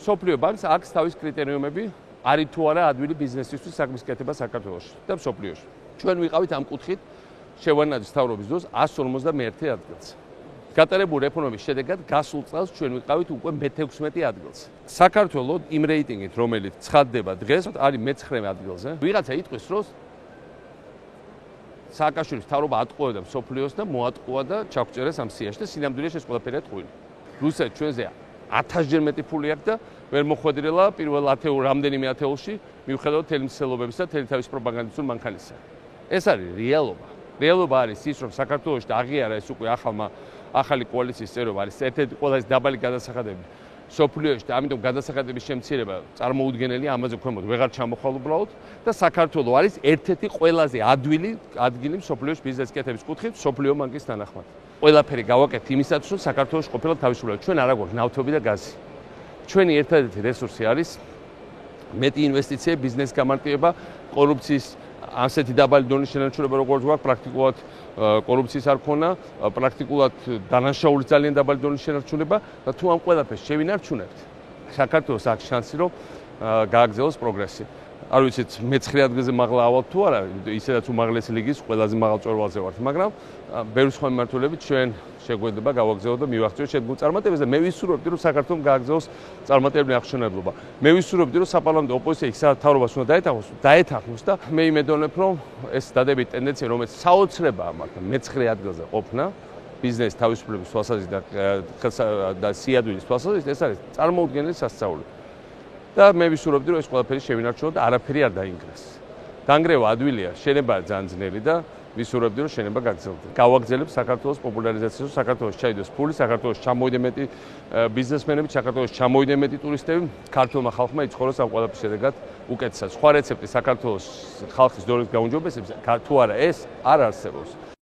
მსოფლიო ბანკს აქვს თავის კრიტერიუმები, არის თუ არა ადვილი ბიზნესისთვის საქმის კეთება საქართველოში და მსოფლიოში. ჩვენ ვიყავით ამ კუთხით შევარდნაძის მთავრობის დროს 151 ადგილს. გატარებული რეფორმების შედეგად გასულ წელს ჩვენ ვიყავით უკვე მე-16 ადგილს. საქართველოს იმ რეიტინგით, რომელიც ცხადდება დღეს, არის მე-9 ადგილზე. ვიღაცა იტყვის, რომ სააკაშვილის მთავრობა ატყუებდა მსოფლიოს და მოატყუა და ჩაგვჭერეს ამ სიაში და სინამდვილეში ეს ყველაფერია ტყუილი. რუსეთს ჩვენზე 1000-ჯერ მეტი ფული აქვს და ვერ მოხვედრილა პირველ რამდენიმე ათეულში, მიუხედავად მთელი მსვლელობებისა და მთელი თავის პროპაგანდისტურ მანქანისა. ეს არის რეალობა. რეალობა არის ის, რომ საქართველოში აღიარა ეს უკვე ახალი კოალიციის წევრობა არის ერთ-ერთი ყველაზე დაბალი გადასახადები სოფლიოში და ამიტომ გადასახადების შემცირება წარმოუდგენელია, ამაზე ქვემოთ ვეღარ ჩამოხვალ უბრალოდ და საქართველო არის ერთ-ერთი ყველაზე ადვილი ადგილი სოფლიოში ბიზნეს კეთების კუთხით სოფლიო ბანკის თანახმად. ყველაფერი გავაკეთეთ იმისათვის, რომ საქართველოში ყოფილა თავისუფლება. ჩვენ არ აგვაქვს ნავთობი და გაზი. ჩვენი ერთადერთი რესურსი არის მეტი ინვესტიციები, ბიზნეს გამარტივება, კორუფციის ასეთი დაბალი დონის შენარჩუნება როგორც გვაქვს, პრაქტიკულად კორუფციის არ ქონა, პრაქტიკულად დანაშაულის ძალიან დაბალი დონის შენარჩუნება და თუ ამ ყველაფერს შევინარჩუნებთ, საქართველოს აქვს შანსი, რომ გააგრძელოს პროგრესი. არ ვიცით მე-9 ადგილზე მაღლა ავალთ თუ არა, ისედაც უმაღლესი ლიგის ყველაზე მაღალ მწვერვალზე ვართ, მაგრამ ბევრი სხვა მიმართულებით ჩვენ შეგვედება გავაგზავნოთ და მივახციოთ შედგენილ წარმატებებს და მე ვისურვებდი, რომ საქართველოს გააგრძელოს წარმატებიანი აღშენებლობა. მე ვისურვებდი, რომ საპარლამენტო ოპოზიცია იქ მთავრობას უნდა დაეთანხმოს და მე იმედოვნებ, რომ ეს დადებითი ტენდენცია, რომელიც საოცრებაა მაგრამ მე-9 ადგილზე ყოფნა, ბიზნეს თავისუფლების თვალსაზრისით და სიადვილის თვალსაზრისით, ეს არის წარმოუდგენელი სასწაული. და მე ვისურვებდი, რომ ეს ყველაფერი შევინარჩუნოთ და არაფერი არ დაინგრას. დანგრევა ადვილია, შენება ძალიან ძნელი და ვისურვებდი, რომ შენება გაგრძელდეს. გავაგრძელებ საქართველოს პოპულარიზაციას, საქართველოს ჩაიდოს ფული, საქართველოს ჩამოვიდნენ მეტი ბიზნესმენები, საქართველოს ჩამოვიდნენ მეტი ტურისტები, ქართულმა ხალხმა იცხოვროს ამ ყველაფრის შედეგად უკეთესად. სხვა რეცეპტი საქართველოს ხალხის დონის გაუმჯობესების თუ არა ეს არ არსებობს.